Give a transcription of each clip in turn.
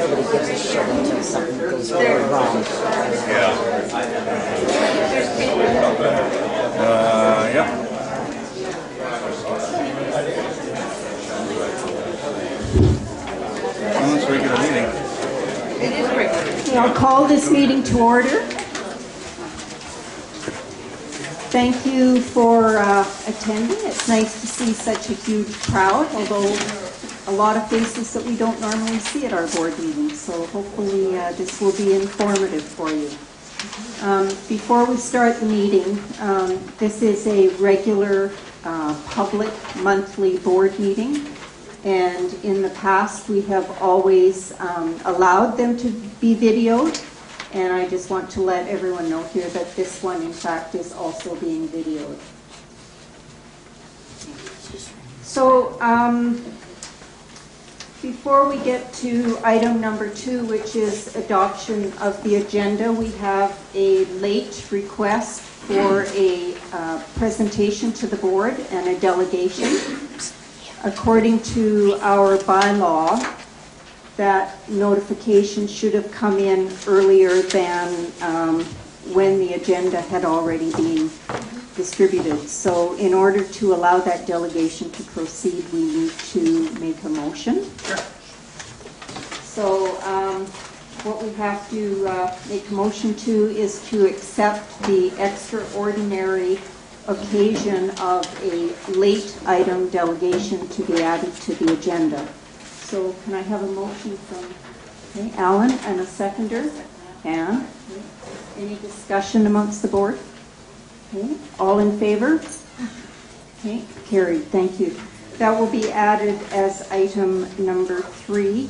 nobody gives a shit until something goes really wrong. Yeah. Yeah. Well, it's a regular meeting. It is regular. Okay, I'll call this meeting to order. Thank you for attending. It's nice to see such a huge crowd, although a lot of faces that we don't normally see at our board meetings. So hopefully this will be informative for you. Before we start the meeting, this is a regular public monthly board meeting. And in the past, we have always allowed them to be videoed. And I just want to let everyone know here that this one, in fact, is also being videoed. So before we get to item number 2, which is adoption of the agenda, we have a late request for a presentation to the board and a delegation. According to our bylaw, that notification should have come in earlier than when the agenda had already been distributed. So in order to allow that delegation to proceed, we need to make a motion. Sure. So what we have to make a motion to is to accept the extraordinary occasion of a late item delegation to be added to the agenda. So can I have a motion from Alan and a seconder? Anne? Any discussion amongst the board? Okay. All in favor? Okay, carried. Thank you. That will be added as item number 3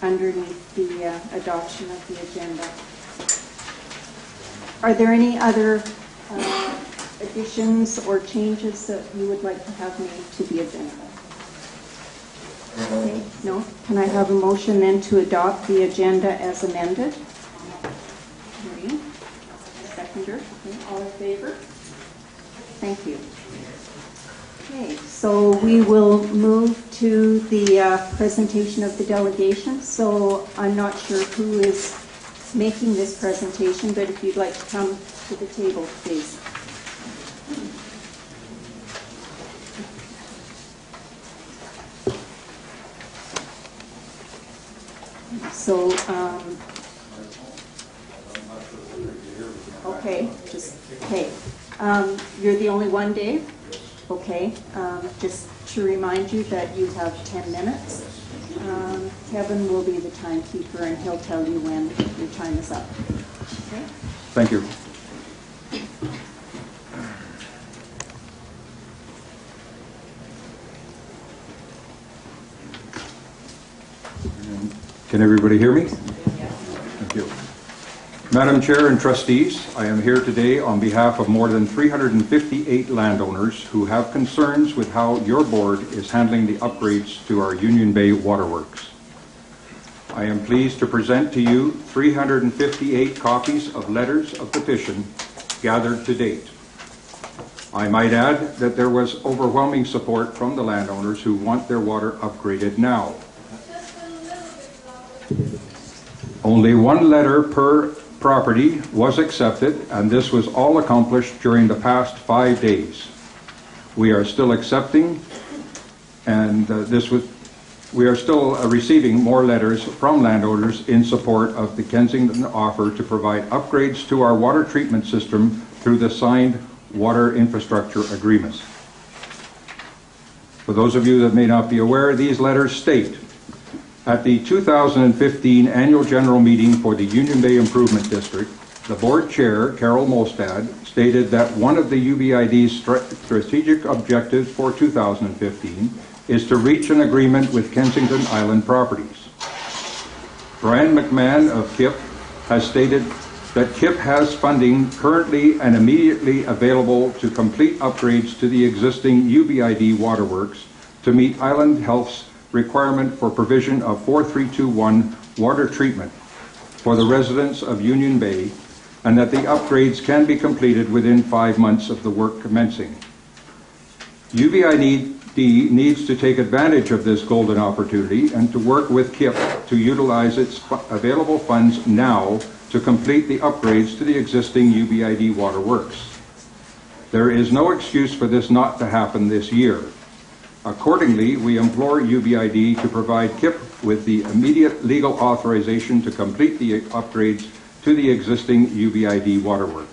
underneath the adoption of the agenda. Are there any other additions or changes that you would like to have made to the agenda? Okay, no. Can I have a motion then to adopt the agenda as amended? Maureen? Seconder? Okay, all in favor? Thank you. Okay, so we will move to the presentation of the delegation. So I'm not sure who is making this presentation, but if you'd like to come to the table, please. So, okay, you're the only one, Dave? Okay, just to remind you that you have 10 minutes. Kevin will be the timekeeper and he'll tell you when your time is up. Okay? Thank you. Can everybody hear me? Thank you. Madam Chair and Trustees, I am here today on behalf of more than 358 landowners who have concerns with how your board is handling the upgrades to our Union Bay waterworks. I am pleased to present to you 358 copies of letters of petition gathered to date. I might add that there was overwhelming support from the landowners who want their water upgraded now. Only one letter per property was accepted, and this was all accomplished during the past 5 days. We are still accepting, and we are still receiving more letters from landowners in support of the Kensington offer to provide upgrades to our water treatment system through the signed water infrastructure agreements. For those of you that may not be aware, these letters state, at the 2015 Annual General Meeting for the Union Bay Improvement District, the board chair, Carol Molstad, stated that one of the UBID's strategic objectives for 2015 is to reach an agreement with Kensington Island Properties. Brian McMahon of KIP has stated that KIP has funding currently and immediately available to complete upgrades to the existing UBID waterworks to meet Island Health's requirement for provision of 4321 water treatment for the residents of Union Bay, and that the upgrades can be completed within 5 months of the work commencing. UBID needs to take advantage of this golden opportunity and to work with KIP to utilize its available funds now to complete the upgrades to the existing UBID waterworks. There is no excuse for this not to happen this year. Accordingly, we implore UBID to provide KIP with the immediate legal authorization to complete the upgrades to the existing UBID waterworks.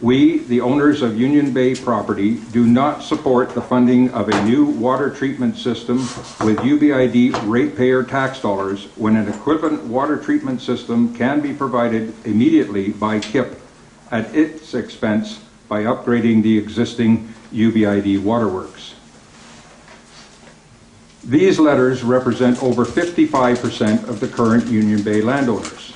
We, the owners of Union Bay property, do not support the funding of a new water treatment system with UBID ratepayer tax dollars when an equivalent water treatment system can be provided immediately by KIP at its expense by upgrading the existing UBID waterworks. These letters represent over 55% of the current Union Bay landowners.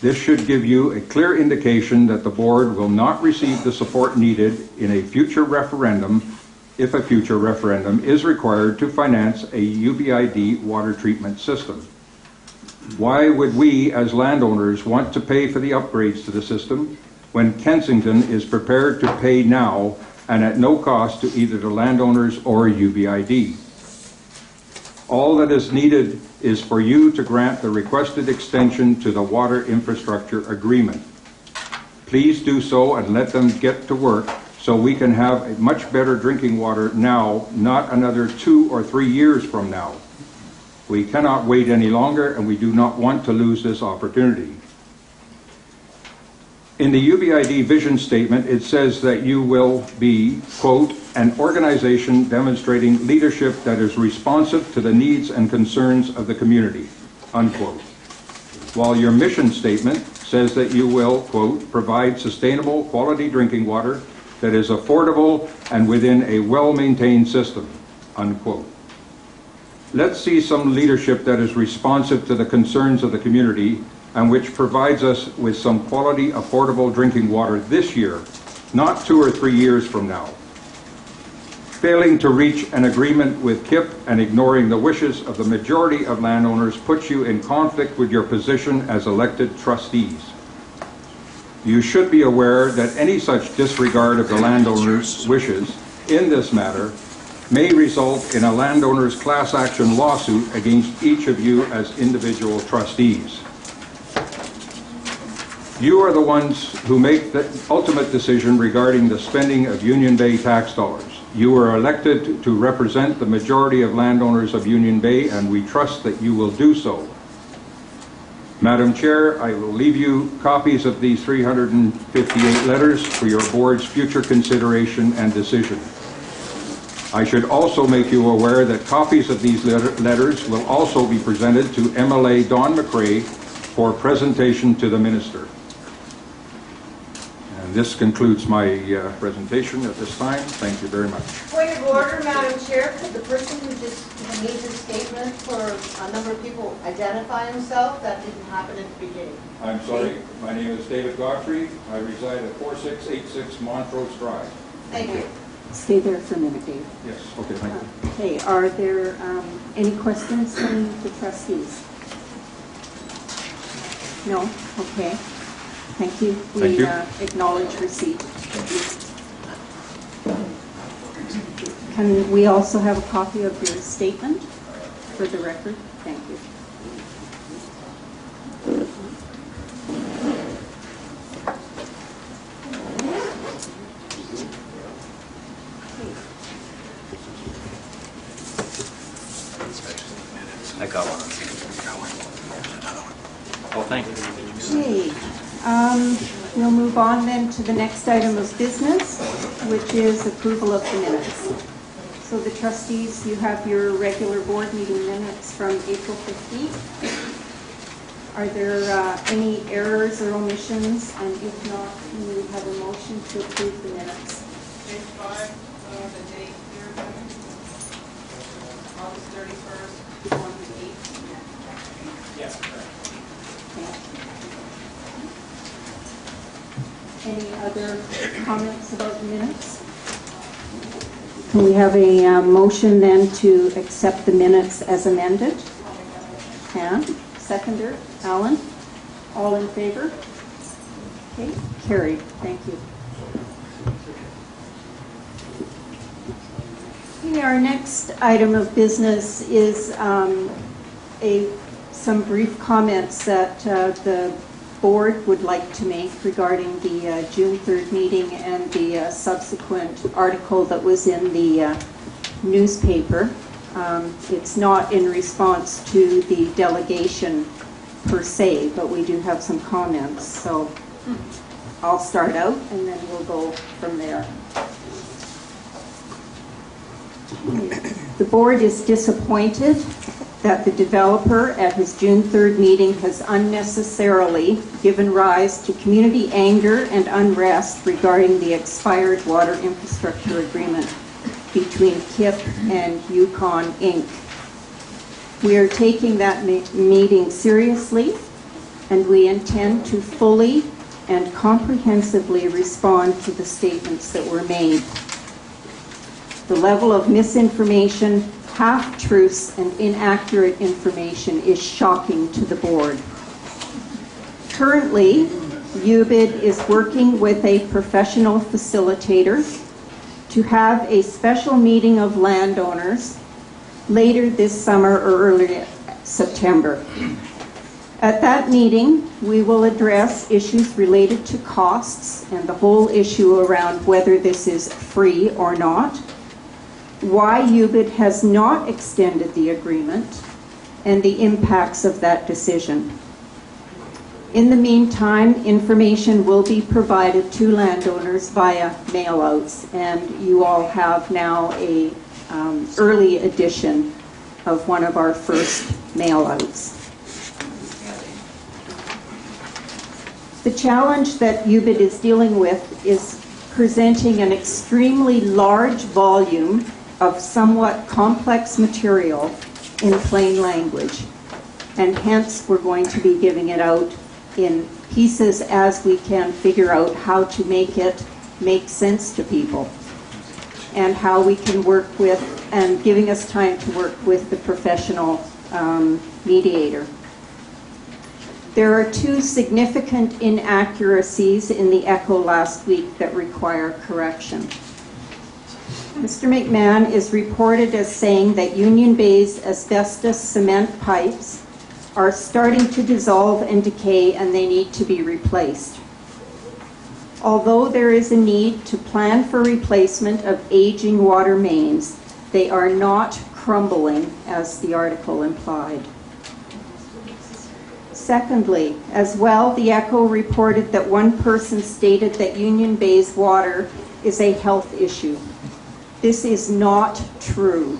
This should give you a clear indication that the board will not receive the support needed in a future referendum if a future referendum is required to finance a UBID water treatment system. Why would we as landowners want to pay for the upgrades to the system when Kensington is prepared to pay now and at no cost to either the landowners or UBID? All that is needed is for you to grant the requested extension to the water infrastructure agreement. Please do so and let them get to work so we can have a much better drinking water now, not another 2 or 3 years from now. We cannot wait any longer, and we do not want to lose this opportunity. In the UBID vision statement, it says that you will be, quote, an organization demonstrating leadership that is responsive to the needs and concerns of the community, unquote. While your mission statement says that you will, quote, provide sustainable quality drinking water that is affordable and within a well-maintained system, unquote. Let's see some leadership that is responsive to the concerns of the community and which provides us with some quality, affordable drinking water this year, not 2 or 3 years from now. Failing to reach an agreement with KIP and ignoring the wishes of the majority of landowners puts you in conflict with your position as elected trustees. You should be aware that any such disregard of the landowners' wishes in this matter may result in a landowner's class action lawsuit against each of you as individual trustees. You are the ones who make the ultimate decision regarding the spending of Union Bay tax dollars. You are elected to represent the majority of landowners of Union Bay, and we trust that you will do so. Madam Chair, I will leave you copies of these 358 letters for your board's future consideration and decision. I should also make you aware that copies of these letters will also be presented to MLA Don McRae for presentation to the Minister. And this concludes my presentation at this time. Thank you very much. Point of order, Madam Chair. Could the person who just made this statement for a number of people identify himself? That didn't happen at the beginning. I'm sorry. My name is David Godfrey. I reside at 4686 Montrose Drive. Thank you. Stay there for a minute, Dave. Yes. Okay, thank you. Okay, are there any questions from the trustees? No? Okay. Thank you. Thank you. We acknowledge receipt. Can we also have a copy of your statement for the record? Thank you. I got one. Oh, thank you. Okay. We'll move on then to the next item of business, which is approval of the minutes. So the trustees, you have your regular board meeting minutes from April 15th. Are there any errors or omissions? And if not, can we have a motion to approve the minutes? Page 5, the date here, August 31st, 2018. Yes, correct. Any other comments about the minutes? Can we have a motion then to accept the minutes as amended? Pam, seconder, Alan, all in favor? Okay, carried. Thank you. Okay, our next item of business is some brief comments that the board would like to make regarding the June 3rd meeting and the subsequent article that was in the newspaper. It's not in response to the delegation per se, but we do have some comments. So I'll start out and then we'll go from there. The board is disappointed that the developer at his June 3rd meeting has unnecessarily given rise to community anger and unrest regarding the expired water infrastructure agreement between KIP and Yukon Inc. We are taking that meeting seriously, and we intend to fully and comprehensively respond to the statements that were made. The level of misinformation, half-truths, and inaccurate information is shocking to the board. Currently, UBID is working with a professional facilitator to have a special meeting of landowners later this summer or early September. At that meeting, we will address issues related to costs and the whole issue around whether this is free or not, why UBID has not extended the agreement, and the impacts of that decision. In the meantime, information will be provided to landowners via mail-outs, and you all have now a early edition of one of our first mail-outs. The challenge that UBID is dealing with is presenting an extremely large volume of somewhat complex material in plain language, and hence we're going to be giving it out in pieces as we can figure out how to make it make sense to people, and how we can work with, and giving us time to work with the professional mediator. There are two significant inaccuracies in the echo last week that require correction. Mr. McMahon is reported as saying that Union Bay's asbestos cement pipes are starting to dissolve and decay and they need to be replaced. Although there is a need to plan for replacement of aging water mains, they are not crumbling, as the article implied. Secondly, as well, the Echo reported that one person stated that Union Bay's water is a health issue. This is not true.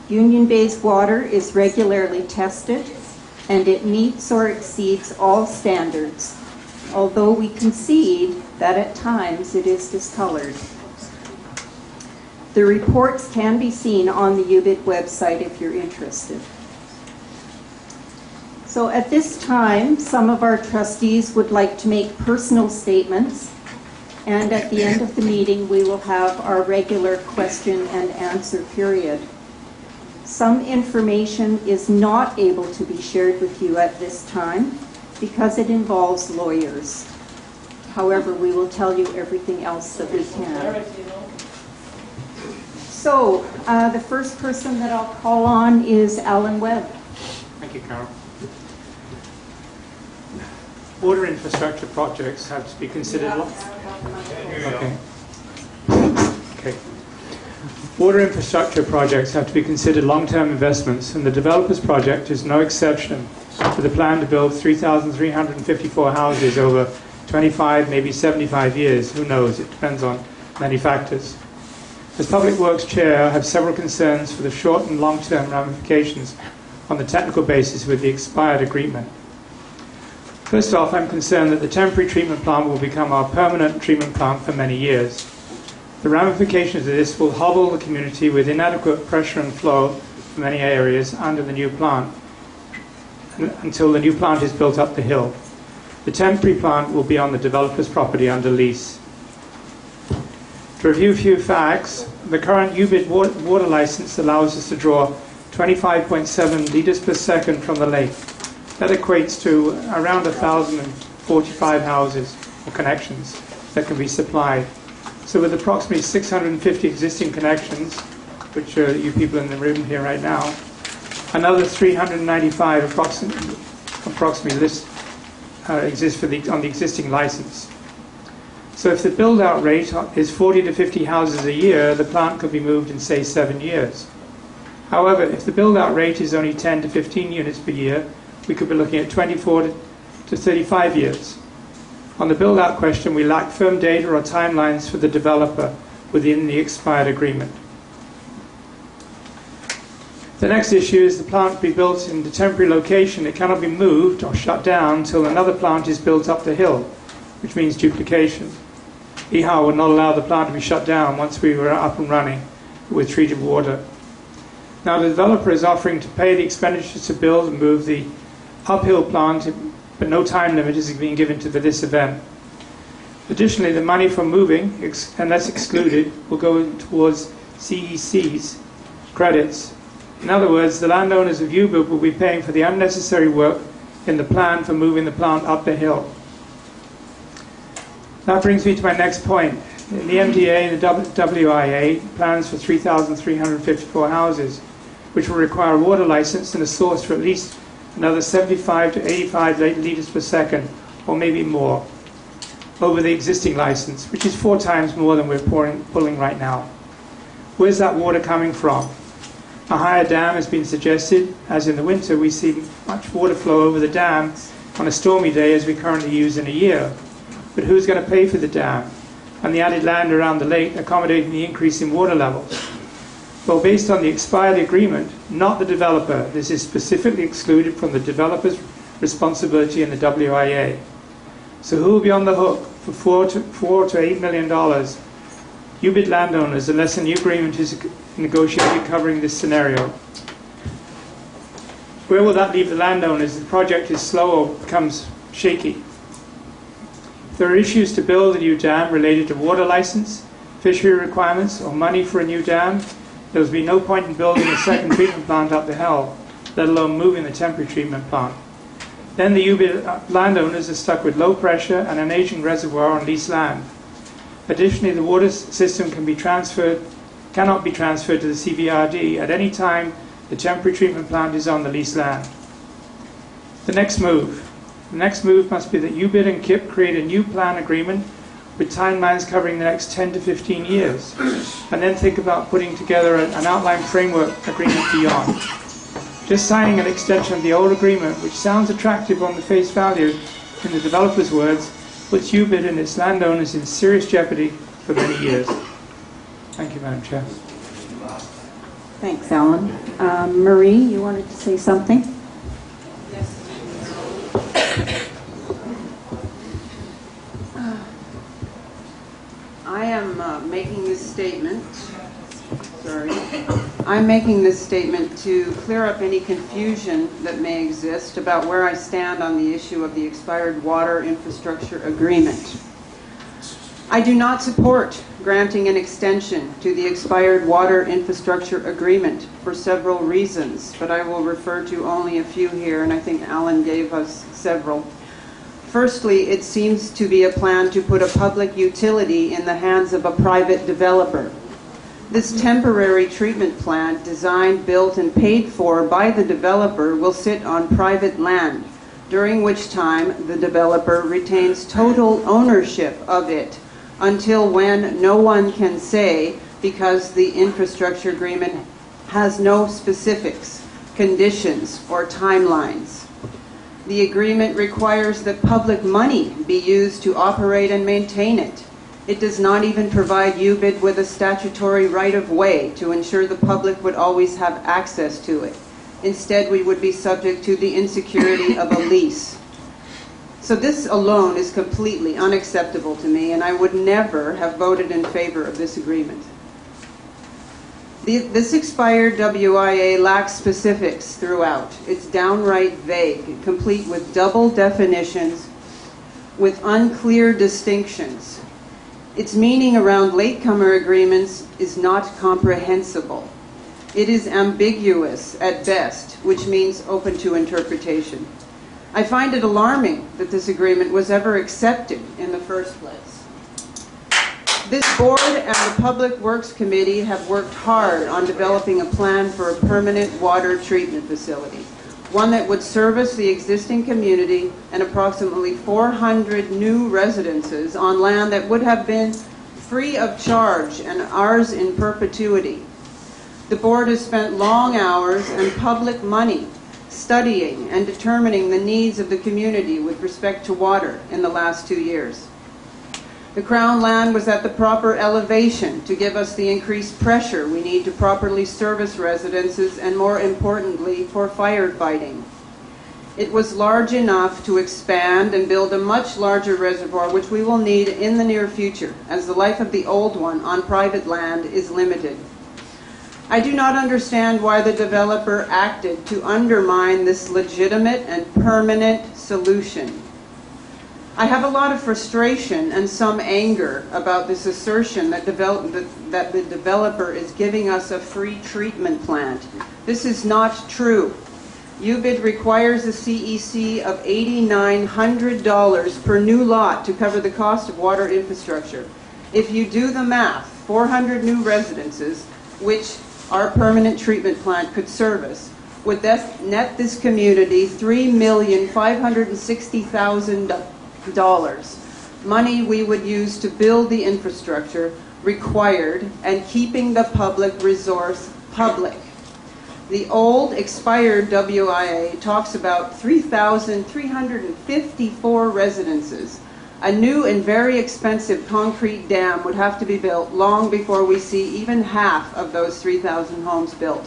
Union Bay's water is regularly tested, and it meets or exceeds all standards, although we concede that at times it is discolored. The reports can be seen on the UBID website if you're interested. So at this time, some of our trustees would like to make personal statements, and at the end of the meeting, we will have our regular question and answer period. Some information is not able to be shared with you at this time because it involves lawyers. However, we will tell you everything else that we can. So, the first person that I'll call on is Alan Webb. Thank you, Carol. Water infrastructure projects have to be considered. Okay. Water infrastructure projects have to be considered long-term investments, and the developer's project is no exception, with a plan to build 3,354 houses over 25, maybe 75 years. Who knows? It depends on many factors. As Public Works Chair, I have several concerns for the short and long-term ramifications on the technical basis with the expired agreement. First off, I'm concerned that the temporary treatment plant will become our permanent treatment plant for many years. The ramifications of this will hobble the community with inadequate pressure and flow from many areas under the new plant until the new plant is built up the hill. The temporary plant will be on the developer's property under lease. To review a few facts, the current UBID water license allows us to draw 25.7 litres per second from the lake. That equates to around 1,045 houses or connections that can be supplied. So with approximately 650 existing connections, which are you people in the room here right now. Another 395 approximately exist on the existing license. So if the build-out rate is 40 to 50 houses a year, the plant could be moved in, say, 7 years. However, if the build-out rate is only 10 to 15 units per year, we could be looking at 24 to 35 years. On the build-out question, we lack firm data or timelines for the developer within the expired agreement. The next issue is the plant to be built in the temporary location. It cannot be moved or shut down until another plant is built up the hill, which means duplication. EHA would not allow the plant to be shut down once we were up and running with treated water. Now the developer is offering to pay the expenditures to build and move the uphill plant, but no time limit is being given to this event. Additionally, the money from moving, unless excluded, will go towards CEC's credits. In other words, the landowners of UBID will be paying for the unnecessary work in the plan for moving the plant up the hill. That brings me to my next point. In the MDA and the WIA plans for 3,354 houses, which will require a water license and a source for at least another 75 to 85 litres per second, or maybe more, over the existing license, which is 4 times more than we're pulling right now. Where's that water coming from? A higher dam has been suggested, as in the winter we see much water flow over the dam on a stormy day as we currently use in a year. But who's going to pay for the dam and the added land around the lake accommodating the increase in water levels? Well, based on the expired agreement, not the developer. This is specifically excluded from the developer's responsibility in the WIA. So who will be on the hook for $4 to $8 million? UBID landowners, unless a new agreement is negotiated covering this scenario. Where will that leave the landowners if the project is slow or becomes shaky? If there are issues to build a new dam related to water license, fishery requirements, or money for a new dam, there will be no point in building a second treatment plant up the hill, let alone moving the temporary treatment plant. Then the UBID landowners are stuck with low pressure and an aging reservoir on leased land. Additionally, the water system cannot be transferred to the CVRD at any time the temporary treatment plant is on the leased land. The next move must be that UBID and KIP create a new plan agreement with timelines covering the next 10 to 15 years, and then think about putting together an outline framework agreement beyond. Just signing an extension of the old agreement, which sounds attractive on the face value in the developer's words, puts UBID and its landowners in serious jeopardy for many years. Thank you, Madam Chair. Thanks, Alan. Marie, you wanted to say something? I am making this statement. I'm making this statement to clear up any confusion that may exist about where I stand on the issue of the expired water infrastructure agreement. I do not support granting an extension to the expired water infrastructure agreement for several reasons, but I will refer to only a few here, and I think Alan gave us several. Firstly, it seems to be a plan to put a public utility in the hands of a private developer. This temporary treatment plant, designed, built, and paid for by the developer, will sit on private land, during which time the developer retains total ownership of it, until when no one can say, because the infrastructure agreement has no specifics, conditions, or timelines. The agreement requires that public money be used to operate and maintain it. It does not even provide UBID with a statutory right-of-way to ensure the public would always have access to it. Instead, we would be subject to the insecurity of a lease. So this alone is completely unacceptable to me, and I would never have voted in favor of this agreement. This expired WIA lacks specifics throughout. It's downright vague, complete with double definitions, with unclear distinctions. Its meaning around latecomer agreements is not comprehensible. It is ambiguous at best, which means open to interpretation. I find it alarming that this agreement was ever accepted in the first place. This board and the Public Works Committee have worked hard on developing a plan for a permanent water treatment facility, one that would service the existing community and approximately 400 new residences on land that would have been free of charge and ours in perpetuity. The board has spent long hours and public money studying and determining the needs of the community with respect to water in the last 2 years. The Crown land was at the proper elevation to give us the increased pressure we need to properly service residences and, more importantly, for firefighting. It was large enough to expand and build a much larger reservoir, which we will need in the near future, as the life of the old one on private land is limited. I do not understand why the developer acted to undermine this legitimate and permanent solution. I have a lot of frustration and some anger about this assertion that the developer is giving us a free treatment plant. This is not true. UBID requires a CEC of $8,900 per new lot to cover the cost of water infrastructure. If you do the math, 400 new residences, which our permanent treatment plant could service, would net this community $3,560,000, money we would use to build the infrastructure required and keeping the public resource public. The old expired WIA talks about 3,354 residences. A new and very expensive concrete dam would have to be built long before we see even half of those 3,000 homes built.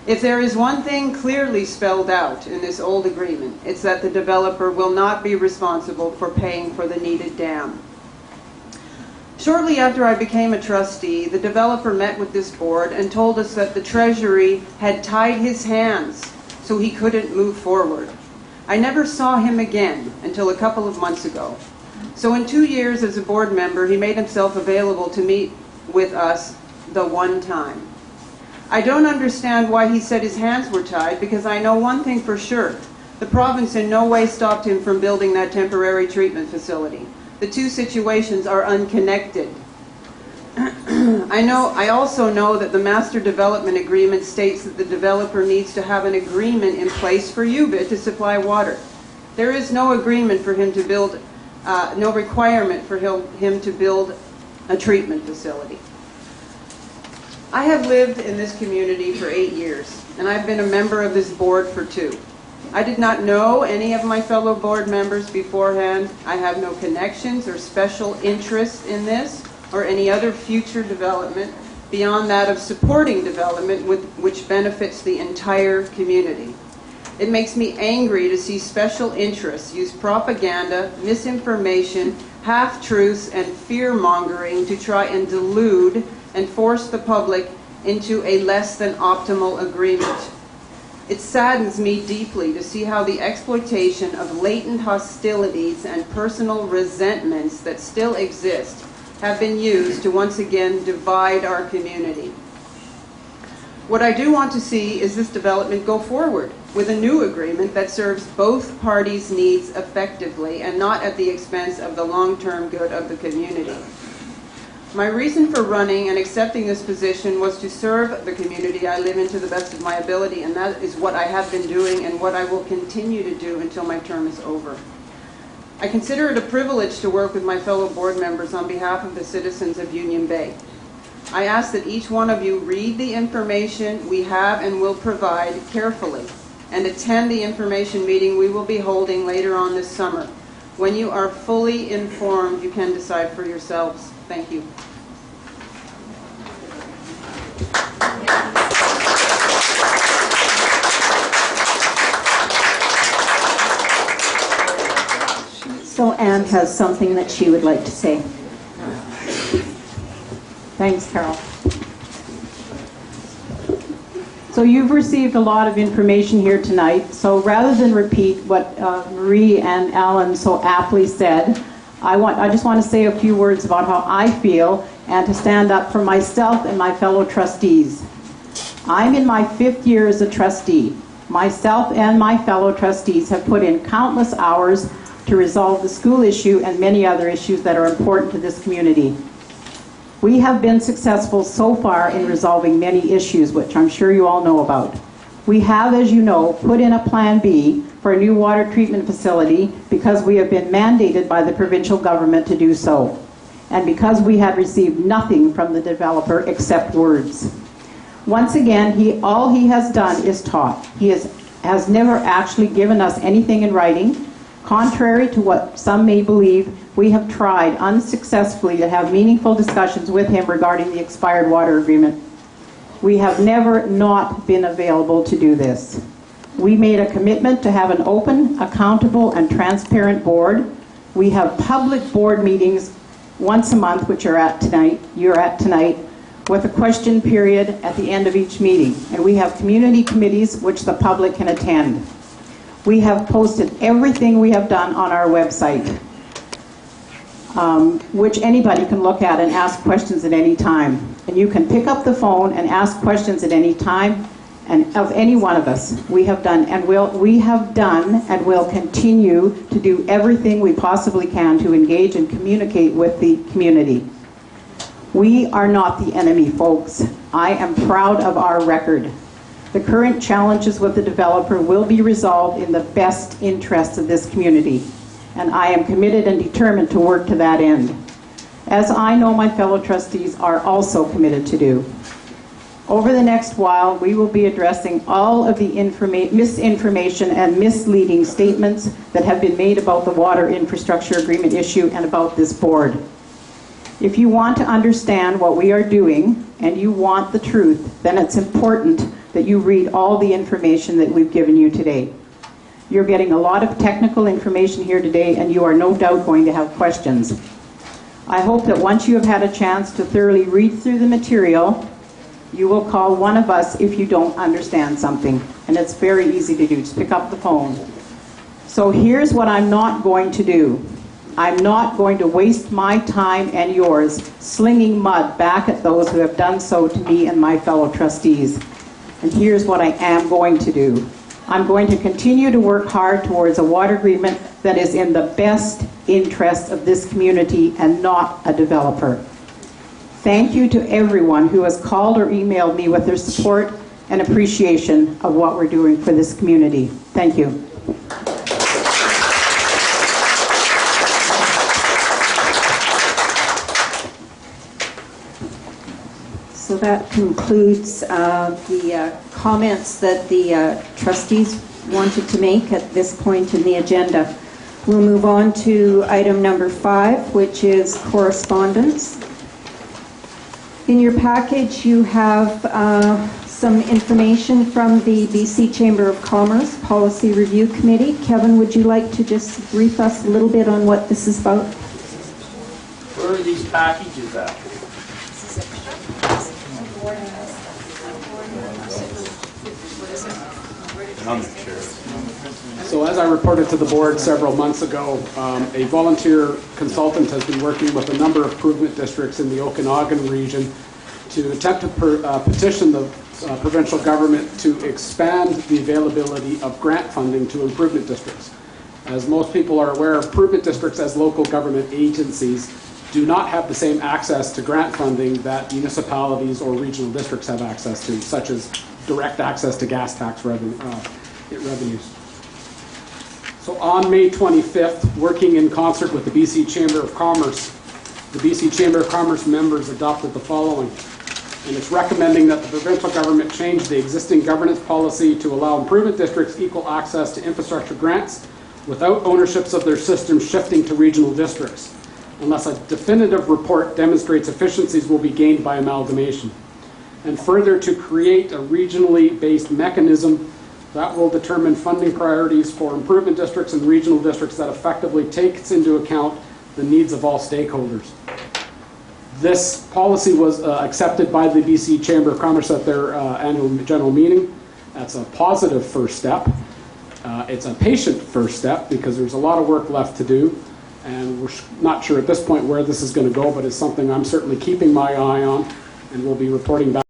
If there is one thing clearly spelled out in this old agreement, it's that the developer will not be responsible for paying for the needed dam. Shortly after I became a trustee, the developer met with this board and told us that the Treasury had tied his hands so he couldn't move forward. I never saw him again until a couple of months ago. So in 2 years as a board member, he made himself available to meet with us the one time. I don't understand why he said his hands were tied, because I know one thing for sure. The province in no way stopped him from building that temporary treatment facility. The two situations are unconnected. I also know that the Master Development Agreement states that the developer needs to have an agreement in place for UBID to supply water. There is no agreement for him to build, no requirement for him to build a treatment facility. I have lived in this community for 8 years, and I've been a member of this board for 2. I did not know any of my fellow board members beforehand. I have no connections or special interest in this or any other future development beyond that of supporting development which benefits the entire community. It makes me angry to see special interests use propaganda, misinformation, half-truths, and fear-mongering to try and delude and force the public into a less than optimal agreement. It saddens me deeply to see how the exploitation of latent hostilities and personal resentments that still exist have been used to once again divide our community. What I do want to see is this development go forward with a new agreement that serves both parties' needs effectively and not at the expense of the long-term good of the community. My reason for running and accepting this position was to serve the community I live in to the best of my ability, and that is what I have been doing and what I will continue to do until my term is over. I consider it a privilege to work with my fellow board members on behalf of the citizens of Union Bay. I ask that each one of you read the information we have and will provide carefully and attend the information meeting we will be holding later on this summer. When you are fully informed, you can decide for yourselves. Thank you. So Anne has something that she would like to say. Thanks, Carol. So you've received a lot of information here tonight. So rather than repeat what Marie and Alan so aptly said, I just want to say a few words about how I feel and to stand up for myself and my fellow trustees. I'm in my 5th year as a trustee. Myself and my fellow trustees have put in countless hours to resolve the school issue and many other issues that are important to this community. We have been successful so far in resolving many issues, which I'm sure you all know about. We have, as you know, put in a Plan B for a new water treatment facility because we have been mandated by the provincial government to do so, and because we had received nothing from the developer except words. Once again, all he has done is talk. He has never actually given us anything in writing. Contrary to what some may believe, we have tried unsuccessfully to have meaningful discussions with him regarding the expired water agreement. We have never not been available to do this. We made a commitment to have an open, accountable, and transparent board. We have public board meetings once a month, which you're at tonight, with a question period at the end of each meeting. And we have community committees which the public can attend. We have posted everything we have done on our website, which anybody can look at and ask questions at any time. And you can pick up the phone and ask questions at any time, and of any one of us. We have done and will continue to do everything we possibly can to engage and communicate with the community. We are not the enemy, folks. I am proud of our record. The current challenges with the developer will be resolved in the best interests of this community, and I am committed and determined to work to that end, as I know my fellow trustees are also committed to do. Over the next while, we will be addressing all of the misinformation and misleading statements that have been made about the water infrastructure agreement issue and about this board. If you want to understand what we are doing and you want the truth, then it's important that you read all the information that we've given you today. You're getting a lot of technical information here today, and you are no doubt going to have questions. I hope that once you have had a chance to thoroughly read through the material, you will call one of us if you don't understand something. And it's very easy to do. Just pick up the phone. So here's what I'm not going to do. I'm not going to waste my time and yours slinging mud back at those who have done so to me and my fellow trustees. And here's what I am going to do. I'm going to continue to work hard towards a water agreement that is in the best interest of this community and not a developer. Thank you to everyone who has called or emailed me with their support and appreciation of what we're doing for this community. Thank you. So that concludes the comments that the trustees wanted to make at this point in the agenda. We'll move on to item number 5, which is correspondence. In your package, you have some information from the BC Chamber of Commerce Policy Review Committee. Kevin, would you like to just brief us a little bit on what this is about? Where are these packages at? So as I reported to the board several months ago, a volunteer consultant has been working with a number of improvement districts in the Okanagan region to attempt to petition the provincial government to expand the availability of grant funding to improvement districts. As most people are aware, improvement districts as local government agencies do not have the same access to grant funding that municipalities or regional districts have access to, such as direct access to gas tax revenues. So on May 25th, working in concert with the BC Chamber of Commerce, the BC Chamber of Commerce members adopted the following, and it's recommending that the provincial government change the existing governance policy to allow improvement districts equal access to infrastructure grants without ownerships of their systems shifting to regional districts, unless a definitive report demonstrates efficiencies will be gained by amalgamation. And further, to create a regionally based mechanism that will determine funding priorities for improvement districts and regional districts that effectively takes into account the needs of all stakeholders. This policy was accepted by the BC Chamber of Commerce at their annual general meeting. That's a positive first step. It's a patient first step because there's a lot of work left to do, and we're not sure at this point where this is going to go, but it's something I'm certainly keeping my eye on and will be reporting back.